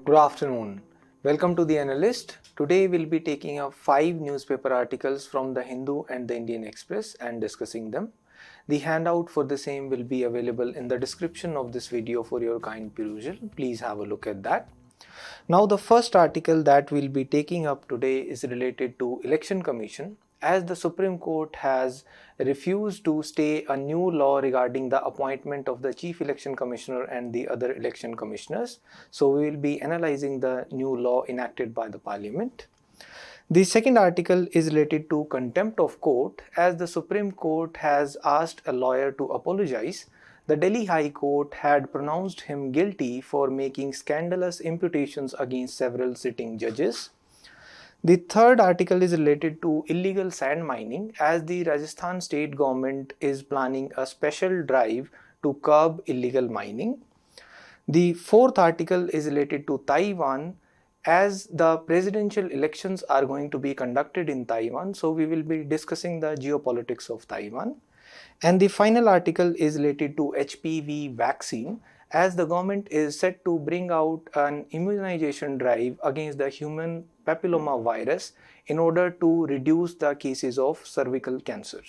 Good afternoon. Welcome to the Analyst. Today we'll be taking up 5 newspaper articles from the Hindu and the Indian Express and discussing them. The handout for the same will be available in the description of this video for your kind perusal. Please have a look at that. Now the first article that we'll be taking up today is related to Election Commission, as the Supreme Court has refused to stay a new law regarding the appointment of the Chief Election Commissioner and the other election commissioners. So we will be analyzing the new law enacted by the Parliament. The second article is related to Contempt of Court, as the Supreme Court has asked a lawyer to apologize. The Delhi High Court had pronounced him guilty for making scandalous imputations against several sitting judges. The third article is related to illegal sand mining, as the Rajasthan state government is planning a special drive to curb illegal mining. The fourth article is related to Taiwan, as the presidential elections are going to be conducted in Taiwan, so we will be discussing the geopolitics of Taiwan. And the final article is related to HPV vaccine, as the government is set to bring out an immunization drive against the human papilloma virus in order to reduce the cases of cervical cancer.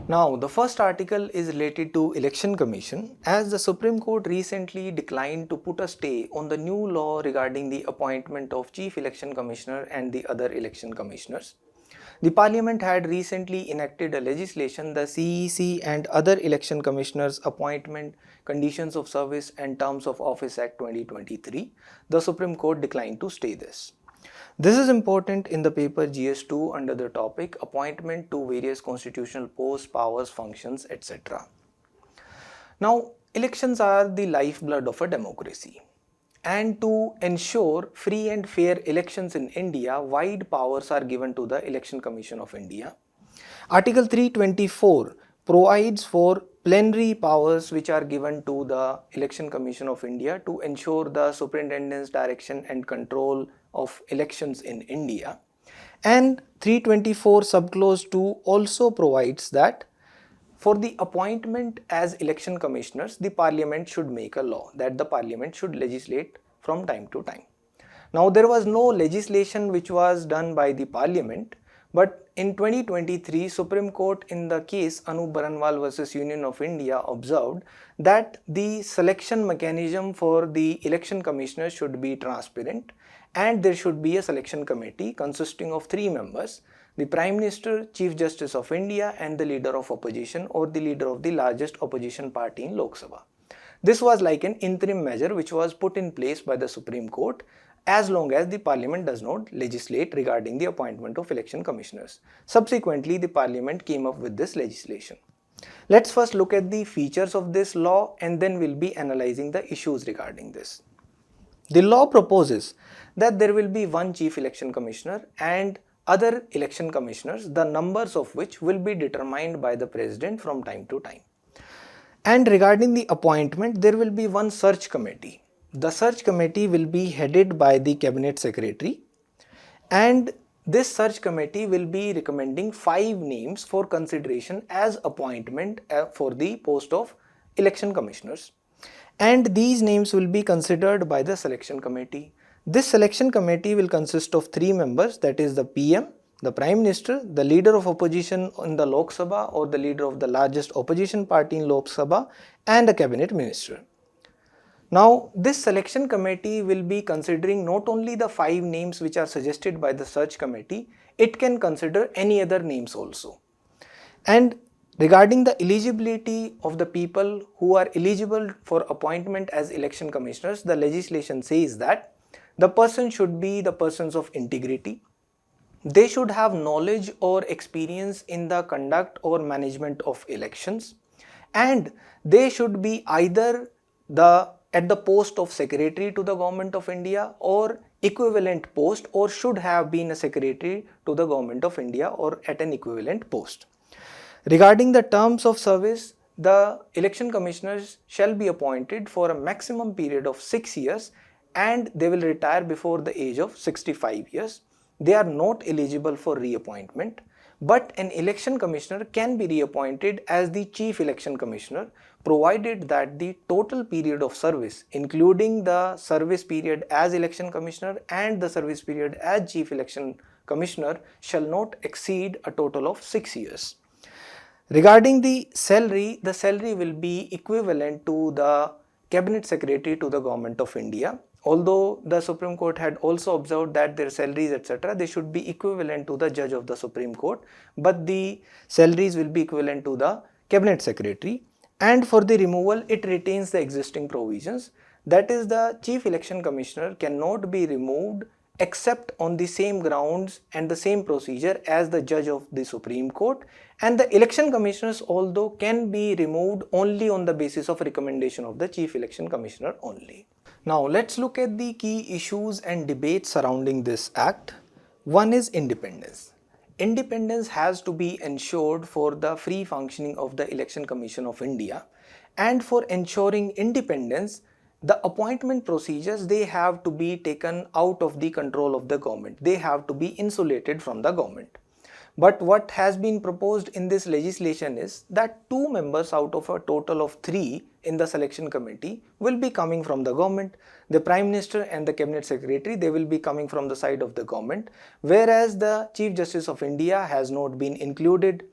Now, the first article is related to Election Commission, as the Supreme Court recently declined to put a stay on the new law regarding the appointment of Chief Election Commissioner and the other election commissioners. The Parliament had recently enacted a legislation, the CEC and Other Election Commissioners Appointment, Conditions of Service and Terms of Office Act 2023. The Supreme Court declined to stay this. This is important in the paper GS2 under the topic Appointment to various constitutional posts, powers, functions, etc. Now, elections are the lifeblood of a democracy. And to ensure free and fair elections in India, wide powers are given to the Election Commission of India. Article 324 provides for plenary powers which are given to the Election Commission of India to ensure the superintendence, direction and control of elections in India. And 324 subclause 2 also provides that for the appointment as election commissioners, the Parliament should make a law, that the Parliament should legislate from time to time. Now, there was no legislation which was done by the Parliament, but in 2023, Supreme Court in the case Anup Baranwal versus Union of India observed that the selection mechanism for the election commissioners should be transparent and there should be a selection committee consisting of 3 members: the Prime Minister, Chief Justice of India and the leader of opposition or the leader of the largest opposition party in Lok Sabha. This was like an interim measure which was put in place by the Supreme Court as long as the Parliament does not legislate regarding the appointment of election commissioners. Subsequently, the Parliament came up with this legislation. Let's first look at the features of this law and then we'll be analyzing the issues regarding this. The law proposes that there will be one Chief Election Commissioner and other election commissioners, the numbers of which will be determined by the President from time to time. And regarding the appointment, there will be one search committee. The search committee will be headed by the Cabinet Secretary, and this search committee will be recommending 5 names for consideration as appointment for the post of election commissioners. And these names will be considered by the selection committee. This selection committee will consist of 3 members, that is the PM, the Prime Minister, the leader of opposition in the Lok Sabha or the leader of the largest opposition party in Lok Sabha and a cabinet minister. Now, this selection committee will be considering not only the 5 names which are suggested by the search committee, it can consider any other names also. And regarding the eligibility of the people who are eligible for appointment as election commissioners, the legislation says that the person should be the persons of integrity. They should have knowledge or experience in the conduct or management of elections, and they should be either at the post of Secretary to the Government of India or equivalent post, or should have been a Secretary to the Government of India or at an equivalent post. Regarding the terms of service, the election commissioners shall be appointed for a maximum period of 6 years and they will retire before the age of 65 years. They are not eligible for reappointment. But an election commissioner can be reappointed as the chief election commissioner, provided that the total period of service, including the service period as election commissioner and the service period as chief election commissioner, shall not exceed a total of 6 years. Regarding the salary will be equivalent to the cabinet secretary to the government of India. Although the Supreme Court had also observed that their salaries etc. they should be equivalent to the judge of the Supreme Court, but the salaries will be equivalent to the cabinet secretary. And for the removal, it retains the existing provisions. That is, the chief election commissioner cannot be removed except on the same grounds and the same procedure as the judge of the Supreme Court, and the election commissioners although can be removed only on the basis of recommendation of the chief election commissioner only. Now let's look at the key issues and debates surrounding this act. One is independence. Independence has to be ensured for the free functioning of the Election Commission of India, and for ensuring independence, the appointment procedures, they have to be taken out of the control of the government. They have to be insulated from the government. But what has been proposed in this legislation is that 2 members out of a total of 3 in the selection committee will be coming from the government. The Prime Minister and the Cabinet Secretary, they will be coming from the side of the government, whereas the Chief Justice of India has not been included.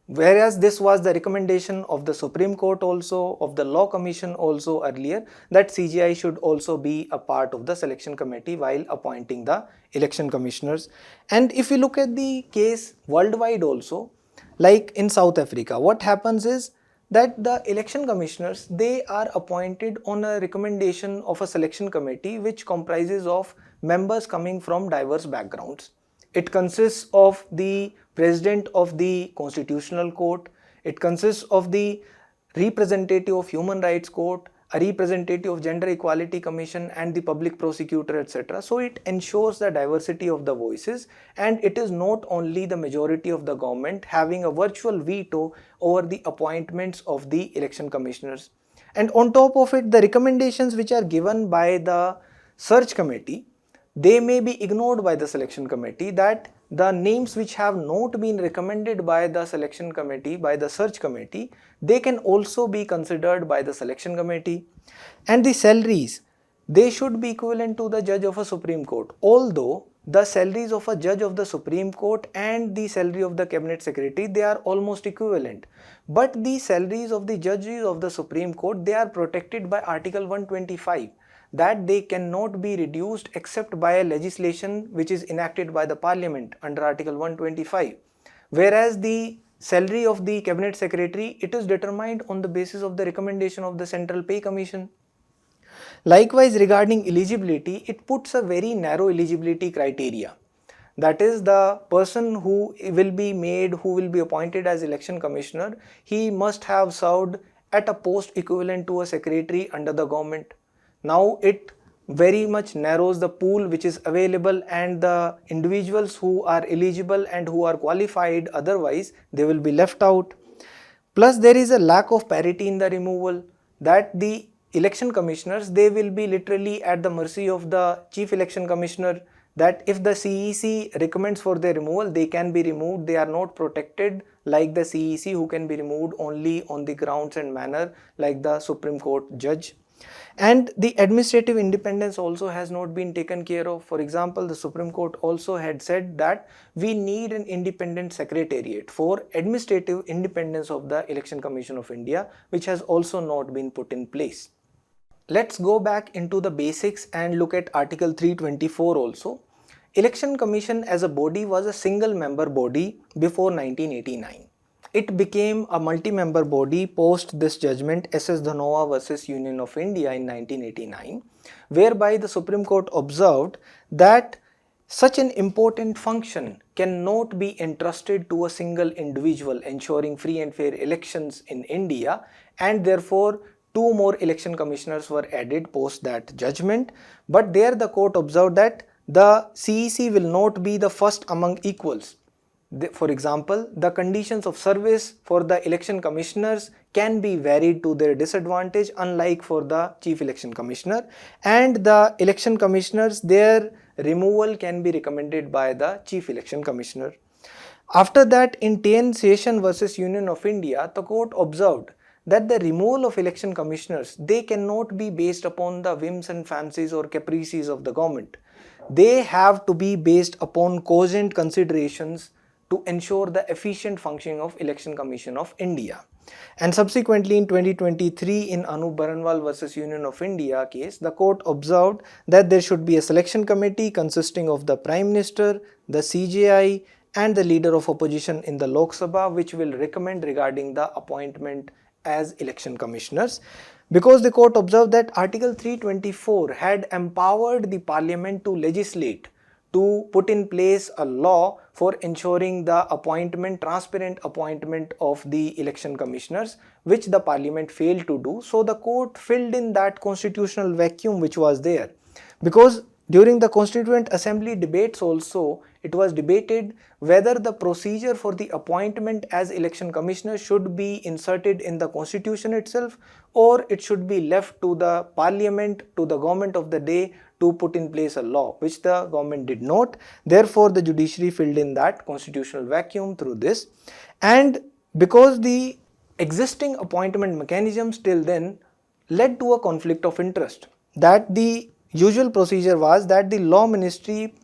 Whereas this was the recommendation of the Supreme Court also, of the Law Commission also earlier, that CJI should also be a part of the selection committee while appointing the election commissioners. And if you look at the case worldwide also, like in South Africa, what happens is that the election commissioners, they are appointed on a recommendation of a selection committee which comprises of members coming from diverse backgrounds. It consists of the President of the Constitutional Court, it consists of the representative of Human Rights Court, a representative of Gender Equality Commission and the Public Prosecutor, etc. So it ensures the diversity of the voices, and it is not only the majority of the government having a virtual veto over the appointments of the election commissioners. And on top of it, the recommendations which are given by the search committee, they may be ignored by the selection committee, that the names which have not been recommended by the selection committee, by the search committee, they can also be considered by the selection committee. And the salaries, they should be equivalent to the judge of a Supreme Court, although the salaries of a judge of the Supreme Court and the salary of the cabinet secretary, they are almost equivalent. But the salaries of the judges of the Supreme Court, they are protected by Article 125. That they cannot be reduced except by a legislation which is enacted by the Parliament under Article 125. Whereas the salary of the Cabinet Secretary, it is determined on the basis of the recommendation of the Central Pay Commission. Likewise, regarding eligibility, it puts a very narrow eligibility criteria. That is, the person who will be appointed as election commissioner, he must have served at a post equivalent to a secretary under the government. Now it very much narrows the pool which is available, and the individuals who are eligible and who are qualified otherwise, they will be left out. Plus there is a lack of parity in the removal, that the election commissioners, they will be literally at the mercy of the chief election commissioner, that if the CEC recommends for their removal, they can be removed. They are not protected like the CEC, who can be removed only on the grounds and manner like the Supreme Court judge. And the administrative independence also has not been taken care of. For example, the Supreme Court also had said that we need an independent secretariat for administrative independence of the Election Commission of India, which has also not been put in place. Let's go back into the basics and look at Article 324 also. Election Commission as a body was a single member body before 1989. It became a multi-member body post this judgment SS Dhanova versus Union of India in 1989, whereby the Supreme Court observed that such an important function cannot be entrusted to a single individual, ensuring free and fair elections in India, and therefore 2 more election commissioners were added post that judgment. But there the court observed that the CEC will not be the first among equals. For example, the conditions of service for the election commissioners can be varied to their disadvantage, unlike for the chief election commissioner, and the election commissioners, their removal can be recommended by the chief election commissioner. After that, in TN Session versus Union of India, the court observed that the removal of election commissioners, they cannot be based upon the whims and fancies or caprices of the government. They have to be based upon cogent considerations to ensure the efficient functioning of Election Commission of India. And subsequently in 2023 in Anup Baranwal versus Union of India case, the court observed that there should be a selection committee consisting of the Prime Minister, the CJI and the leader of opposition in the Lok Sabha, which will recommend regarding the appointment as election commissioners, because the court observed that Article 324 had empowered the parliament to legislate, to put in place a law for ensuring the appointment, transparent appointment of the election commissioners, which the parliament failed to do. So the court filled in that constitutional vacuum which was there, because during the Constituent Assembly debates also, it was debated whether the procedure for the appointment as election commissioner should be inserted in the constitution itself, or it should be left to the parliament, to the government of the day to put in place a law, which the government did not. Therefore, the judiciary filled in that constitutional vacuum through this. And because the existing appointment mechanisms till then led to a conflict of interest, that the usual procedure was that the law ministry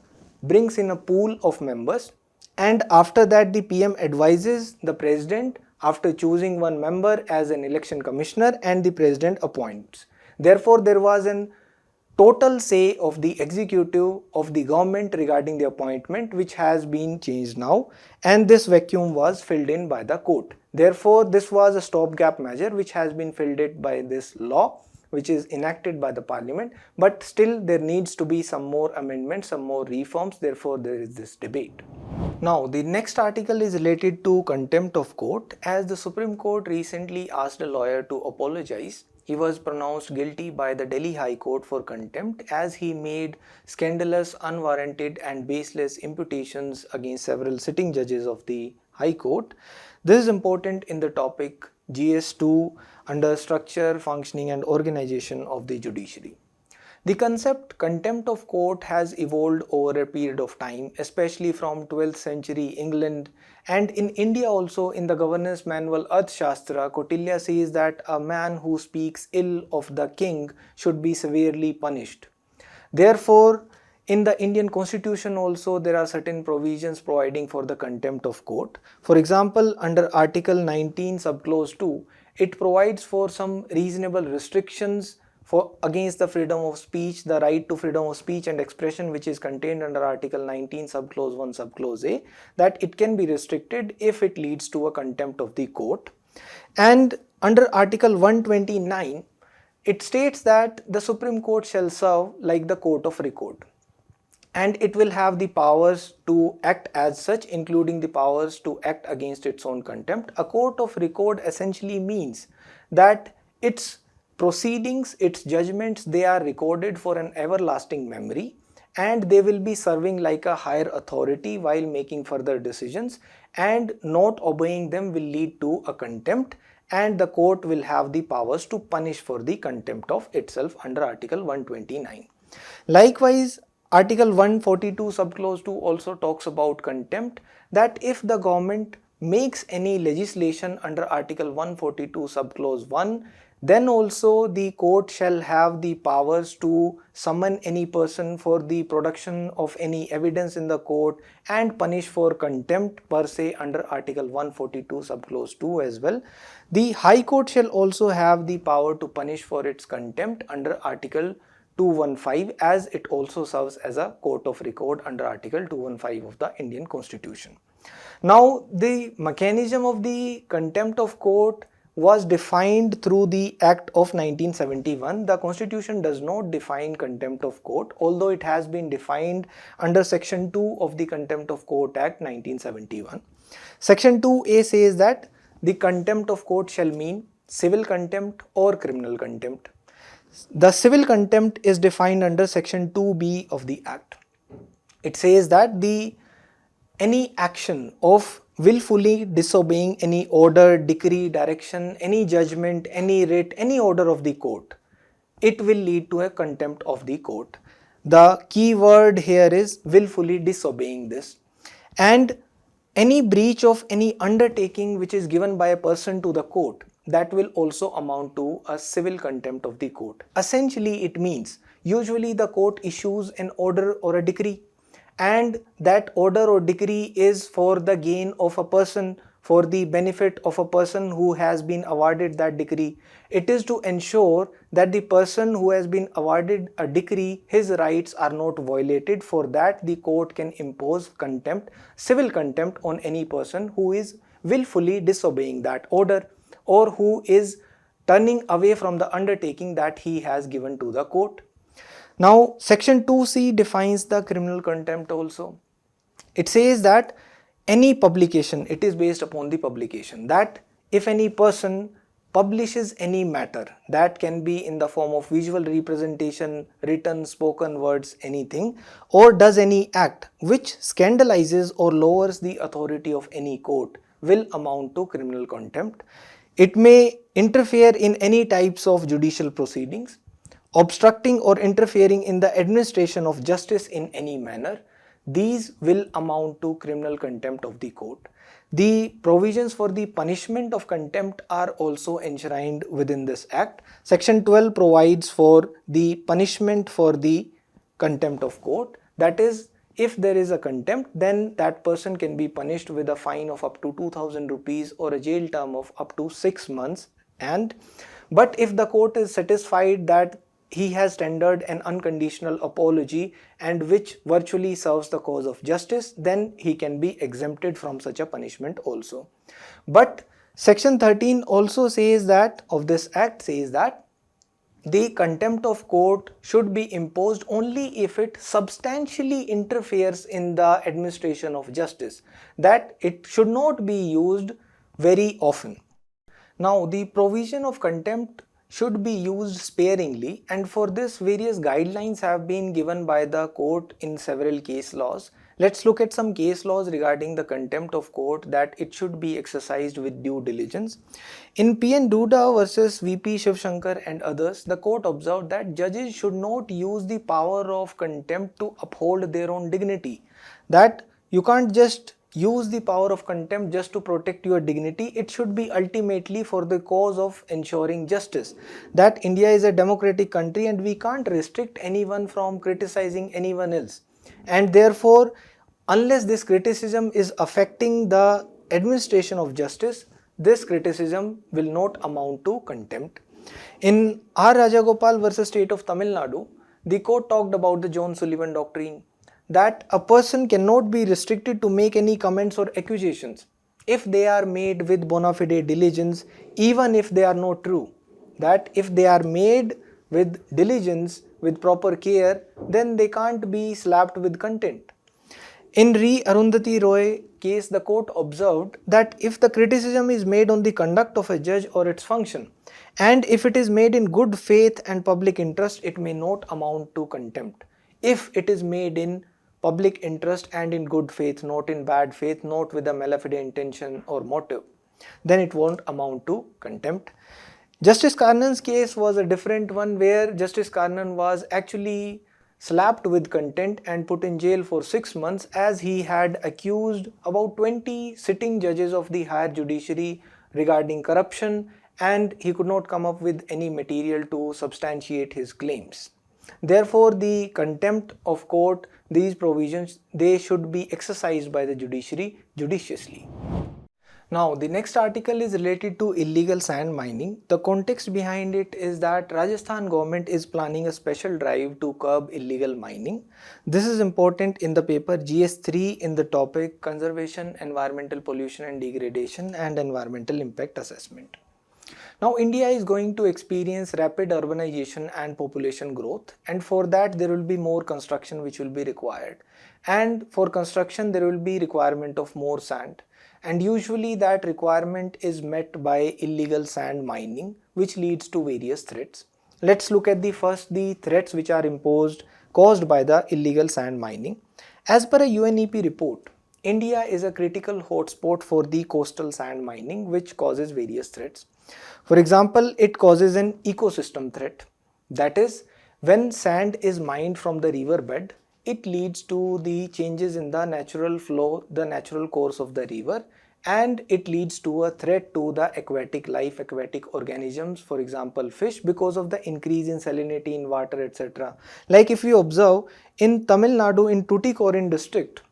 brings in a pool of members, and after that the PM advises the president after choosing one member as an election commissioner, and the president appoints. Therefore, there was an total say of the executive of the government regarding the appointment, which has been changed now, and this vacuum was filled in by the court. Therefore, this was a stopgap measure which has been filled in by this law, which is enacted by the parliament, but still there needs to be some more amendments, some more reforms. Therefore, there is this debate. Now, the next article is related to contempt of court. As the Supreme Court recently asked a lawyer to apologize, he was pronounced guilty by the Delhi High Court for contempt, as he made scandalous, unwarranted and baseless imputations against several sitting judges of the High Court. This is important in the topic GS2 under structure, functioning and organization of the judiciary. The concept contempt of court has evolved over a period of time, especially from 12th century England, and in India also. In the governance manual Arthashastra, Kautilya says that a man who speaks ill of the king should be severely punished. Therefore, in the Indian constitution also there are certain provisions providing for the contempt of court. For example, under Article 19 subclause 2, it provides for some reasonable restrictions for against the freedom of speech, the right to freedom of speech and expression, which is contained under Article 19 subclause 1 subclause A, that it can be restricted if it leads to a contempt of the court. And under Article 129, it states that the Supreme Court shall serve like the court of record, and it will have the powers to act as such, including the powers to act against its own contempt. A court of record essentially means that its proceedings, its judgments, they are recorded for an everlasting memory, and they will be serving like a higher authority while making further decisions, and not obeying them will lead to a contempt, and the court will have the powers to punish for the contempt of itself under Article 129. Likewise, Article 142 subclause 2 also talks about contempt, that if the government makes any legislation under Article 142 subclause 1, then also the court shall have the powers to summon any person for the production of any evidence in the court and punish for contempt per se under Article 142 subclause 2 as well. The High Court shall also have the power to punish for its contempt under Article 215, as it also serves as a court of record under Article 215 of the Indian Constitution. Now, the mechanism of the contempt of court was defined through the Act of 1971. The Constitution does not define contempt of court, although it has been defined under Section 2 of the Contempt of Court Act 1971. Section 2A says that the contempt of court shall mean civil contempt or criminal contempt. The civil contempt is defined under Section 2B of the Act. It says that any action of willfully disobeying any order, decree, direction, any judgment, any writ, any order of the court, it will lead to a contempt of the court. The key word here is willfully disobeying this. And Any breach of any undertaking which is given by a person to the court, that will also amount to a civil contempt of the court. Essentially, it means usually the court issues an order or a decree, and that order or decree is for the gain of a person, for the benefit of a person who has been awarded that decree. It is to ensure that the person who has been awarded a decree, his rights are not violated. For that, the court can impose contempt, civil contempt, on any person who is willfully disobeying that order or who is turning away from the undertaking that he has given to the court. Now, section 2C defines the criminal contempt also. It says that any publication, it is based upon the publication, that if any person publishes any matter, that can be in the form of visual representation, written, spoken words, anything, or does any act which scandalizes or lowers the authority of any court, will amount to criminal contempt. It may interfere in any types of judicial proceedings, obstructing or interfering in the administration of justice in any manner. These will amount to criminal contempt of the court. The provisions for the punishment of contempt are also enshrined within this act. Section 12 provides for the punishment for the contempt of court. That is, if there is a contempt, then that person can be punished with a fine of up to 2000 rupees or a jail term of up to 6 months. But if the court is satisfied that he has tendered an unconditional apology and which virtually serves the cause of justice, then he can be exempted from such a punishment also. But section 13 also says that, of this act says that, the contempt of court should be imposed only if it substantially interferes in the administration of justice, that it should not be used very often. Now, the provision of contempt should be used sparingly, and for this various guidelines have been given by the court in several case laws. Let's look at some case laws regarding the contempt of court, that it should be exercised with due diligence. In P.N. Duda versus V.P. Shivshankar and others, the court observed that judges should not use the power of contempt to uphold their own dignity. That you can't just use the power of contempt just to protect your dignity. It should be ultimately for the cause of ensuring justice. That India is a democratic country and we can't restrict anyone from criticizing anyone else. And therefore, unless this criticism is affecting the administration of justice, this criticism will not amount to contempt. In R. Rajagopal versus State of Tamil Nadu, the court talked about the John Sullivan doctrine, that a person cannot be restricted to make any comments or accusations if they are made with bona fide diligence, even if they are not true. That if they are made with diligence, with proper care, then they can't be slapped with contempt. In Re Arundhati Roy case, the court observed that if the criticism is made on the conduct of a judge or its function, and if it is made in good faith and public interest, it may not amount to contempt. If it is made in public interest and in good faith, not in bad faith, not with a malafide intention or motive, then it won't amount to contempt. Justice Karnan's case was a different one, where Justice Karnan was actually slapped with contempt and put in jail for 6 months, as he had accused about 20 sitting judges of the higher judiciary regarding corruption, and he could not come up with any material to substantiate his claims. Therefore, the contempt of court, these provisions, they should be exercised by the judiciary judiciously. Now, the next article is related to illegal sand mining. The context behind it is that Rajasthan government is planning a special drive to curb illegal mining. This is important in the paper GS3 in the topic Conservation, Environmental Pollution and Degradation and Environmental Impact Assessment. Now, India is going to experience rapid urbanization and population growth, and for that there will be more construction which will be required. And for construction there will be requirement of more sand. And usually that requirement is met by illegal sand mining, which leads to various threats. Let's look at the threats which are caused by the illegal sand mining. As per a UNEP report, India is a critical hotspot for the coastal sand mining, which causes various threats. For example, it causes an ecosystem threat. That is, when sand is mined from the river bed, it leads to the changes in the natural flow, the natural course of the river, and it leads to a threat to the aquatic life, aquatic organisms, for example fish, because of the increase in salinity in water, etc. Like if you observe in Tamil Nadu in Tuticorin district,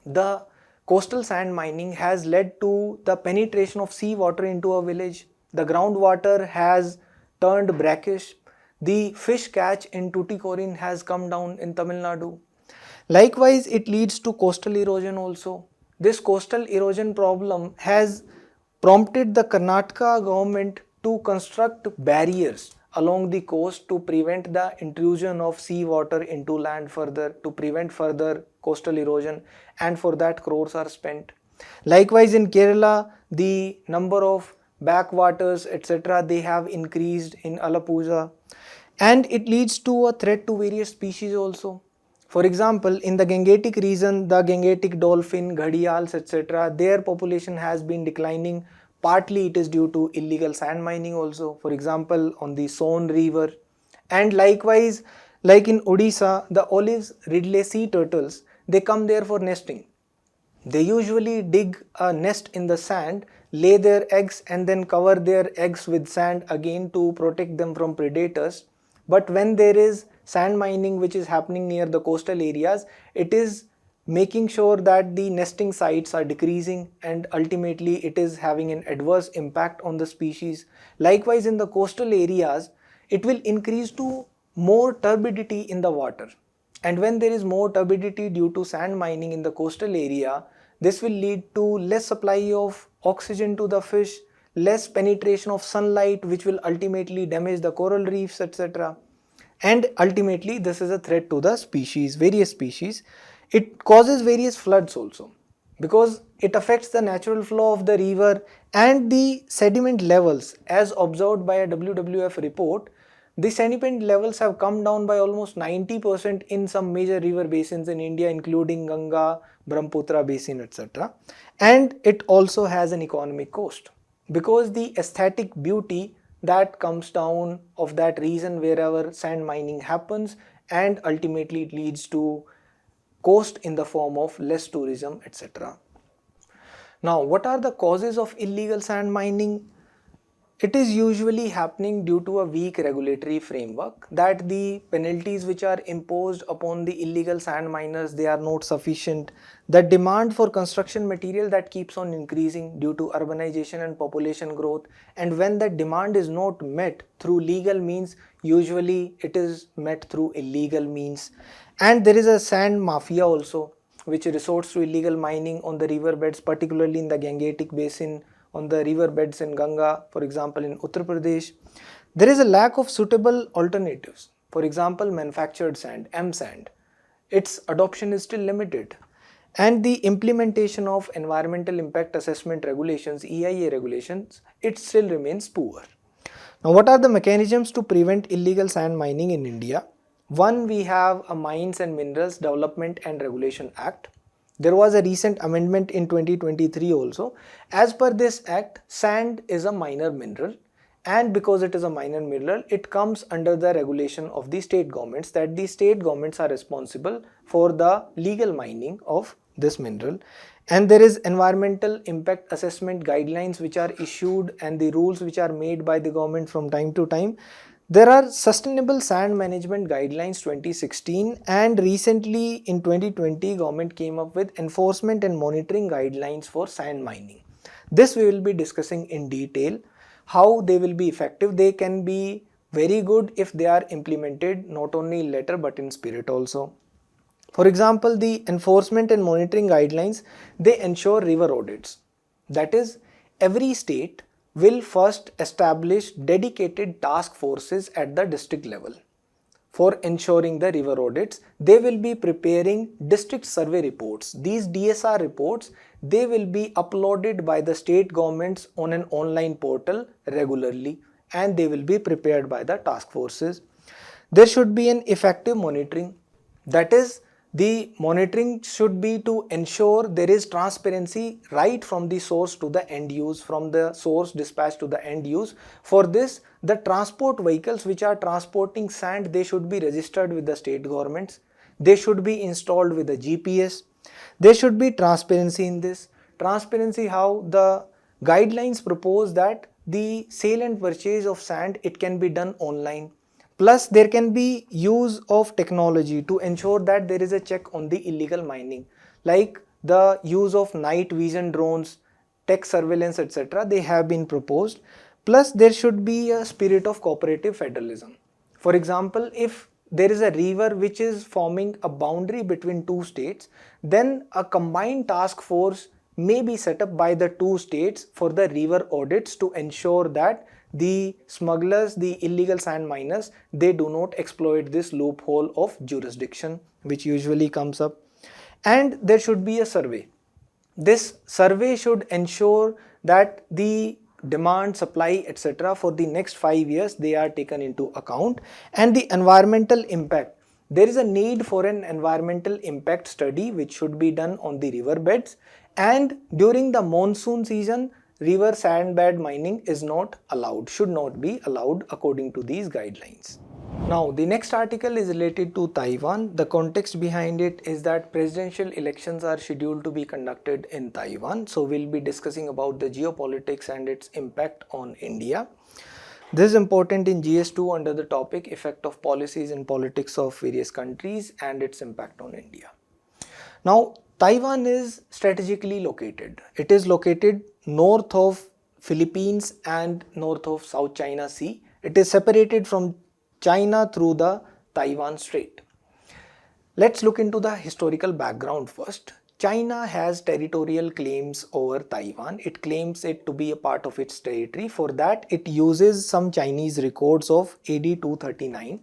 the coastal sand mining has led to the penetration of seawater into a village. The groundwater has turned brackish. The fish catch in Tuticorin has come down in Tamil Nadu. Likewise, it leads to coastal erosion also. This coastal erosion problem has prompted the Karnataka government to construct barriers along the coast to prevent the intrusion of seawater into land further, to prevent further coastal erosion, and for that crores are spent. Likewise, in Kerala, the number of backwaters, etc., they have increased in Alappuzha, and it leads to a threat to various species also. For example, in the Gangetic region, the Gangetic dolphin, ghadials, etc., their population has been declining. Partly it is due to illegal sand mining also. For example, on the Son River. And likewise, like in Odisha, the olives ridley sea turtles, they come there for nesting. They usually dig a nest in the sand, lay their eggs, and then cover their eggs with sand again to protect them from predators. But when there is sand mining which is happening near the coastal areas, it is making sure that the nesting sites are decreasing, and ultimately it is having an adverse impact on the species. Likewise, in the coastal areas, it will increase to more turbidity in the water. And when there is more turbidity due to sand mining in the coastal area, this will lead to less supply of oxygen to the fish, less penetration of sunlight, which will ultimately damage the coral reefs, etc. And ultimately, this is a threat to the species, various species. It causes various floods also, because it affects the natural flow of the river and the sediment levels. As observed by a WWF report, the sediment levels have come down by almost 90% in some major river basins in India, including Ganga, Brahmaputra basin, etc. And it also has an economic cost, because the aesthetic beauty that comes down of that region wherever sand mining happens, and ultimately it leads to cost in the form of less tourism, etc. Now, what are the causes of illegal sand mining? It is usually happening due to a weak regulatory framework, that the penalties which are imposed upon the illegal sand miners, they are not sufficient. The demand for construction material that keeps on increasing due to urbanization and population growth, and when that demand is not met through legal means, usually it is met through illegal means. And there is a sand mafia also, which resorts to illegal mining on the riverbeds, particularly in the Gangetic basin, on the riverbeds in Ganga, for example in Uttar Pradesh. There is a lack of suitable alternatives. For example, manufactured sand, M sand. Its adoption is still limited. And the implementation of environmental impact assessment regulations, EIA regulations, it still remains poor. Now, what are the mechanisms to prevent illegal sand mining in India? One, we have a Mines and Minerals Development and Regulation Act. There was a recent amendment in 2023 also. As per this act, sand is a minor mineral, and because it is a minor mineral, it comes under the regulation of the state governments, that the state governments are responsible for the legal mining of this mineral. And there is environmental impact assessment guidelines which are issued, and the rules which are made by the government from time to time. There are Sustainable Sand Management Guidelines 2016, and recently in 2020 government came up with Enforcement and Monitoring Guidelines for Sand Mining. This we will be discussing in detail, how they will be effective. They can be very good if they are implemented not only in letter but in spirit also. For example, the Enforcement and Monitoring Guidelines, they ensure river audits. That is, every state will first establish dedicated task forces at the district level. For ensuring the river audits, they will be preparing district survey reports. These DSR reports, they will be uploaded by the state governments on an online portal regularly, and they will be prepared by the task forces. There should be an effective monitoring. That is, the monitoring should be to ensure there is transparency right from the source to the end use, from the source dispatch to the end use. For this, the transport vehicles which are transporting sand, they should be registered with the state governments. They should be installed with a GPS. There should be transparency in this. Transparency how the guidelines propose that the sale and purchase of sand, it can be done online. Plus there can be use of technology to ensure that there is a check on the illegal mining, like the use of night vision drones, tech surveillance, etc. They have been proposed. Plus there should be a spirit of cooperative federalism. For example, if there is a river which is forming a boundary between two states, then a combined task force may be set up by the two states for the river audits to ensure that the smugglers, the illegal sand miners, they do not exploit this loophole of jurisdiction which usually comes up. And there should be a survey. This survey should ensure that the demand, supply, etc. for the next 5 years, they are taken into account. And the environmental impact. There is a need for an environmental impact study which should be done on the river beds. And during the monsoon season, river sandbed mining is not allowed, should not be allowed according to these guidelines. Now, the next article is related to Taiwan. The context behind it is that presidential elections are scheduled to be conducted in Taiwan. So, we'll be discussing about the geopolitics and its impact on India. This is important in GS2 under the topic Effect of Policies and Politics of Various Countries and its impact on India. Now, Taiwan is strategically located. It is located north of Philippines and north of South China Sea. It is separated from China through the Taiwan Strait. Let's look into the historical background first. China has territorial claims over Taiwan. It claims it to be a part of its territory. For that, it uses some Chinese records of AD 239.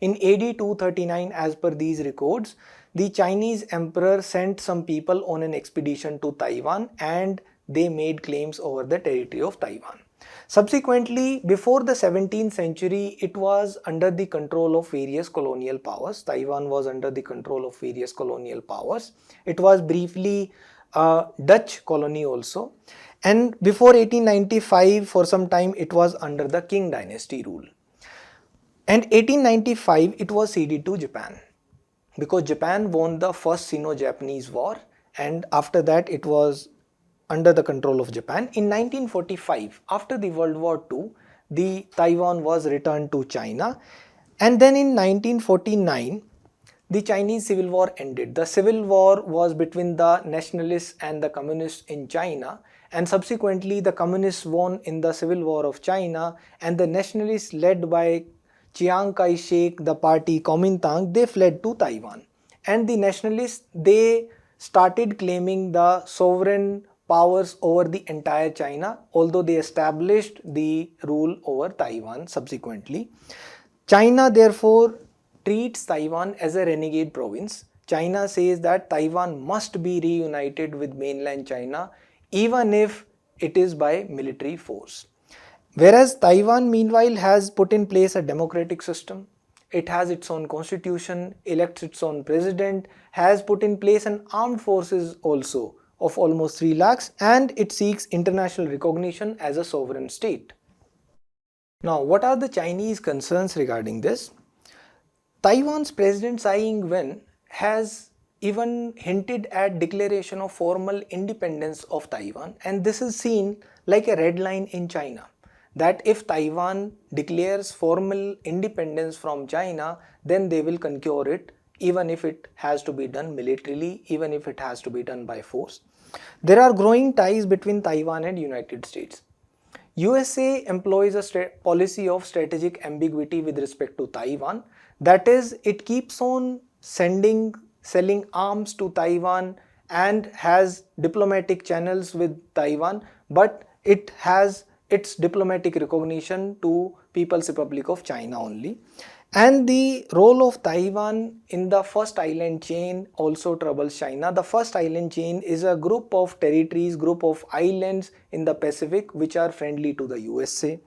In AD 239, as per these records, the Chinese emperor sent some people on an expedition to Taiwan and they made claims over the territory of Taiwan. Subsequently, before the 17th century, it was under the control of various colonial powers. Taiwan was under the control of various colonial powers. It was briefly a Dutch colony also. And before 1895, for some time, it was under the Qing dynasty rule. And 1895, it was ceded to Japan, because Japan won the first Sino-Japanese war, and after that it was under the control of Japan. In 1945, after the World War II, the Taiwan was returned to China, and then in 1949, the Chinese Civil War ended. The Civil War was between the nationalists and the communists in China, and subsequently the communists won in the Civil War of China, and the nationalists led by Chiang Kai-shek, the party Kuomintang, they fled to Taiwan. And the nationalists, they started claiming the sovereign powers over the entire China, although they established the rule over Taiwan subsequently. China therefore treats Taiwan as a renegade province. China says that Taiwan must be reunited with mainland China, even if it is by military force. Whereas Taiwan meanwhile has put in place a democratic system. It has its own constitution, elects its own president, has put in place an armed forces also of almost 3 lakhs, and it seeks international recognition as a sovereign state. Now, what are the Chinese concerns regarding this? Taiwan's President Tsai Ing-wen has even hinted at declaration of formal independence of Taiwan, and this is seen like a red line in China, that if Taiwan declares formal independence from China, then they will concur it, even if it has to be done militarily, even if it has to be done by force. There are growing ties between Taiwan and United States. USA employs a policy of strategic ambiguity with respect to Taiwan. That is, it keeps on selling arms to Taiwan and has diplomatic channels with Taiwan, but it has its diplomatic recognition to People's Republic of China only. And the role of Taiwan in the first island chain also troubles China. The first island chain is a group of territories, group of islands in the Pacific which are friendly to the USA.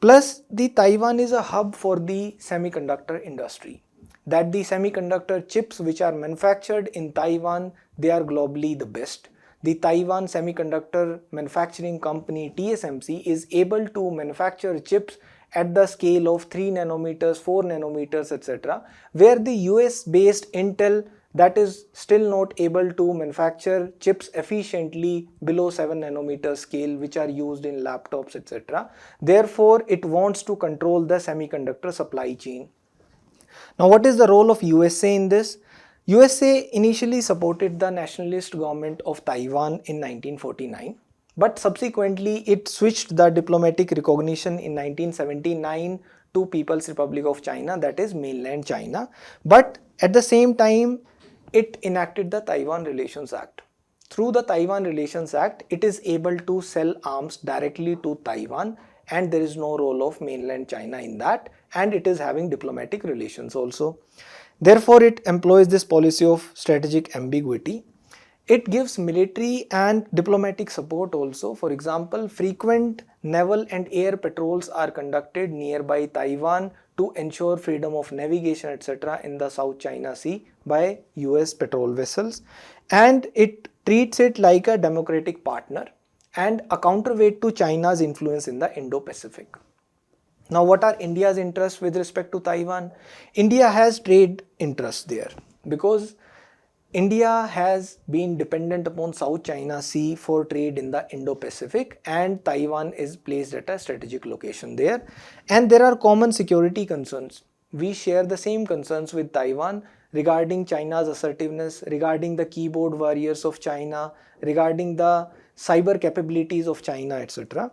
Plus, the Taiwan is a hub for the semiconductor industry. That the semiconductor chips which are manufactured in Taiwan, they are globally the best. The Taiwan Semiconductor Manufacturing Company TSMC is able to manufacture chips at the scale of 3 nanometers, 4 nanometers, etc., where the US based Intel that is still not able to manufacture chips efficiently below 7 nanometer scale, which are used in laptops, etc. Therefore, it wants to control the semiconductor supply chain. Now, what is the role of USA in this? USA initially supported the nationalist government of Taiwan in 1949, but subsequently it switched the diplomatic recognition in 1979 to People's Republic of China, that is mainland China. But at the same time, it enacted the Taiwan Relations Act. Through the Taiwan Relations Act, it is able to sell arms directly to Taiwan, and there is no role of mainland China in that, and it is having diplomatic relations also. Therefore, it employs this policy of strategic ambiguity. It gives military and diplomatic support also. For example, frequent naval and air patrols are conducted nearby Taiwan to ensure freedom of navigation, etc. in the South China Sea by US patrol vessels, and it treats it like a democratic partner and a counterweight to China's influence in the Indo-Pacific. Now, what are India's interests with respect to Taiwan? India has trade interests there because India has been dependent upon South China Sea for trade in the Indo-Pacific, and Taiwan is placed at a strategic location there. And there are common security concerns. We share the same concerns with Taiwan regarding China's assertiveness, regarding the keyboard warriors of China, regarding the cyber capabilities of China, etc.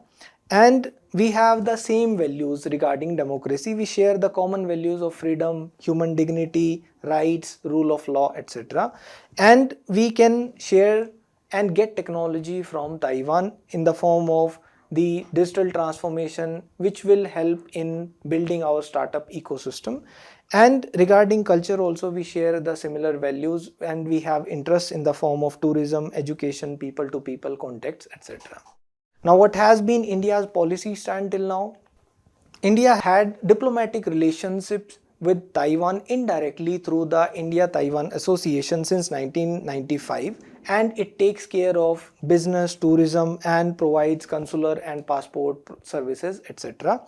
And we have the same values regarding democracy. We share the common values of freedom, human dignity, rights, rule of law, etc. And we can share and get technology from Taiwan in the form of the digital transformation, which will help in building our startup ecosystem. And regarding culture also, we share the similar values, and we have interests in the form of tourism, education, people to people contacts, etc. Now, what has been India's policy stand till now? India had diplomatic relationships with Taiwan indirectly through the India-Taiwan Association since 1995, and it takes care of business, tourism, and provides consular and passport services, etc.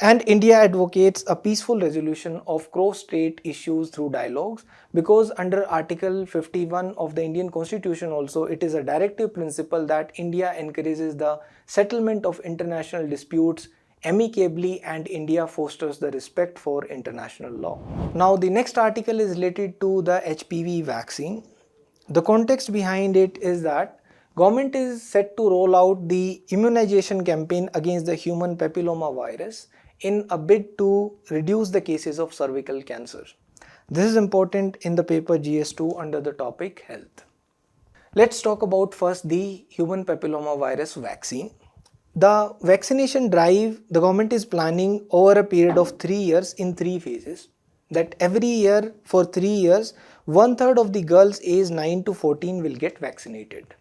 And India advocates a peaceful resolution of cross-strait issues through dialogues, because under Article 51 of the Indian Constitution also, it is a directive principle that India encourages the settlement of international disputes amicably, and India fosters the respect for international law. Now, the next article is related to the HPV vaccine. The context behind it is that government is set to roll out the immunization campaign against the human papilloma virus in a bid to reduce the cases of cervical cancer. This is important in the paper GS2 under the topic health. Let's talk about first the human papilloma virus vaccine. The vaccination drive the government is planning over a period of 3 years in 3 phases. That every year for 3 years, 1/3 of the girls aged 9 to 14 will get vaccinated,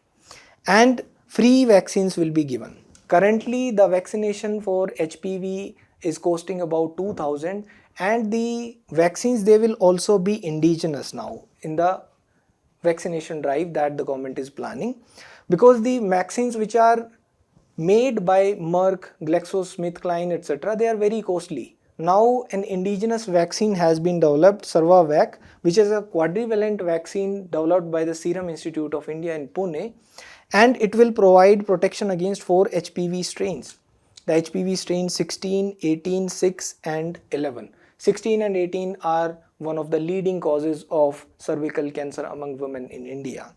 and free vaccines will be given. Currently, the vaccination for HPV is costing about 2000, and the vaccines, they will also be indigenous now in the vaccination drive that the government is planning, because the vaccines which are made by Merck, GlaxoSmithKline, etc., they are very costly. Now an indigenous vaccine has been developed, Sarvavac, which is a quadrivalent vaccine developed by the Serum Institute of India in Pune, and it will provide protection against 4 HPV strains. The HPV strains 16, 18, 6 and 11. 16 and 18 are one of the leading causes of cervical cancer among women in India.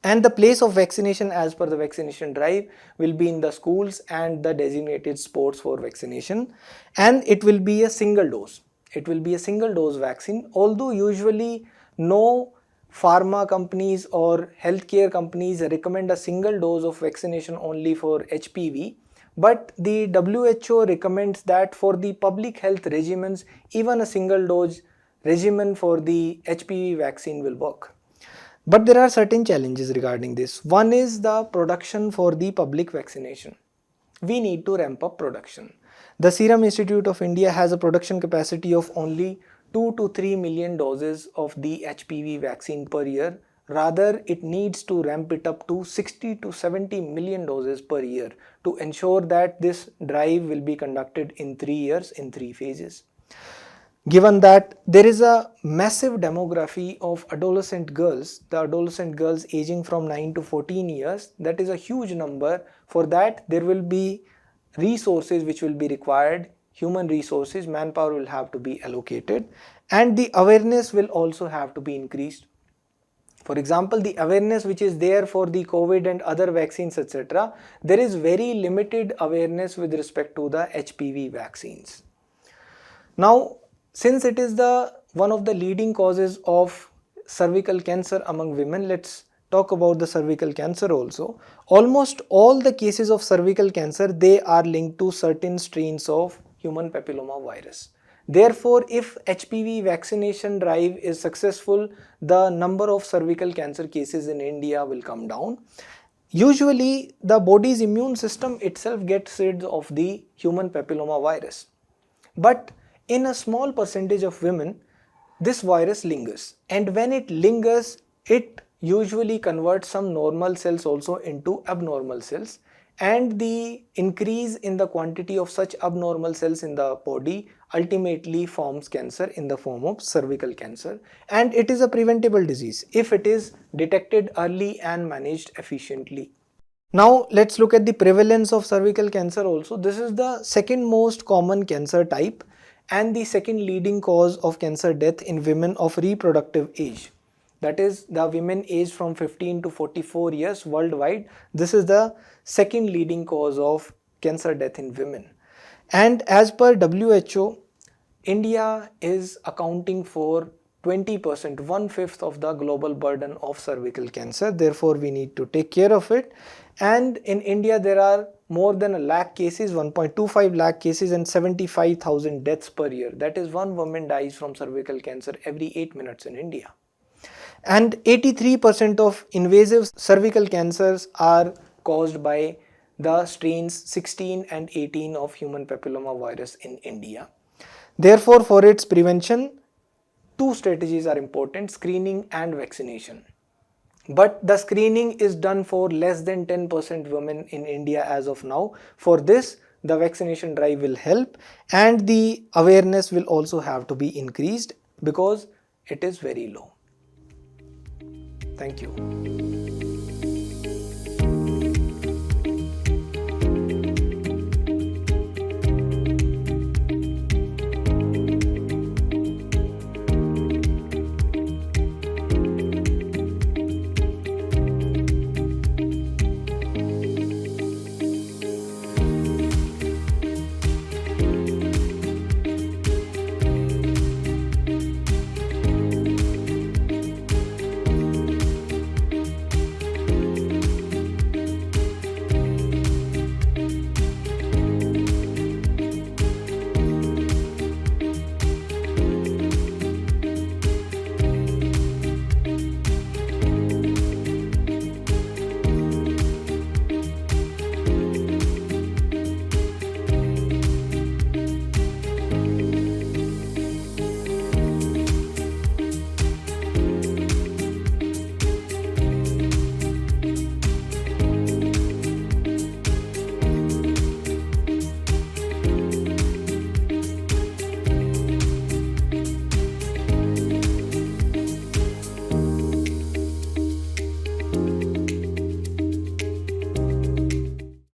And the place of vaccination as per the vaccination drive will be in the schools and the designated spots for vaccination, and it will be a single dose. It will be a single dose vaccine, although usually no pharma companies or healthcare companies recommend a single dose of vaccination only for HPV, but the WHO recommends that for the public health regimens, even a single dose regimen for the HPV vaccine will work. But there are certain challenges regarding this. One is the production for the public vaccination. We need to ramp up production. The Serum Institute of India has a production capacity of only 2 to 3 million doses of the HPV vaccine per year, Rather, it needs to ramp it up to 60 to 70 million doses per year to ensure that this drive will be conducted in 3 years in 3 phases. Given that there is a massive demography of adolescent girls, the adolescent girls aging from 9 to 14 years, that is a huge number. For that, there will be resources which will be required, human resources, manpower will have to be allocated, and the awareness will also have to be increased. For example, the awareness which is there for the COVID and other vaccines, etc., there is very limited awareness with respect to the HPV vaccines. Now, since it is one of the leading causes of cervical cancer among women, let's talk about the cervical cancer also. Almost all the cases of cervical cancer, they are linked to certain strains of human papilloma virus. Therefore, if HPV vaccination drive is successful, the number of cervical cancer cases in India will come down. Usually, the body's immune system itself gets rid of the human papilloma virus. But in a small percentage of women, this virus lingers. And when it lingers, it usually converts some normal cells also into abnormal cells. And the increase in the quantity of such abnormal cells in the body ultimately forms cancer in the form of cervical cancer. And it is a preventable disease if it is detected early and managed efficiently. Now let's look at the prevalence of cervical cancer also. This is the second most common cancer type and the second leading cause of cancer death in women of reproductive age. That is the women aged from 15 to 44 years worldwide. This is the second leading cause of cancer death in women. And as per WHO, India is accounting for 20%, 1/5 of the global burden of cervical cancer. Therefore, we need to take care of it. And in India, there are more than a lakh cases, 1.25 lakh cases and 75,000 deaths per year. That is, one woman dies from cervical cancer every 8 minutes in India. And 83% of invasive cervical cancers are caused by the strains 16 and 18 of human papilloma virus in India. Therefore, for its prevention, two strategies are important: screening and vaccination. But the screening is done for less than 10% women in India as of now. For this, the vaccination drive will help, and the awareness will also have to be increased because it is very low. Thank you.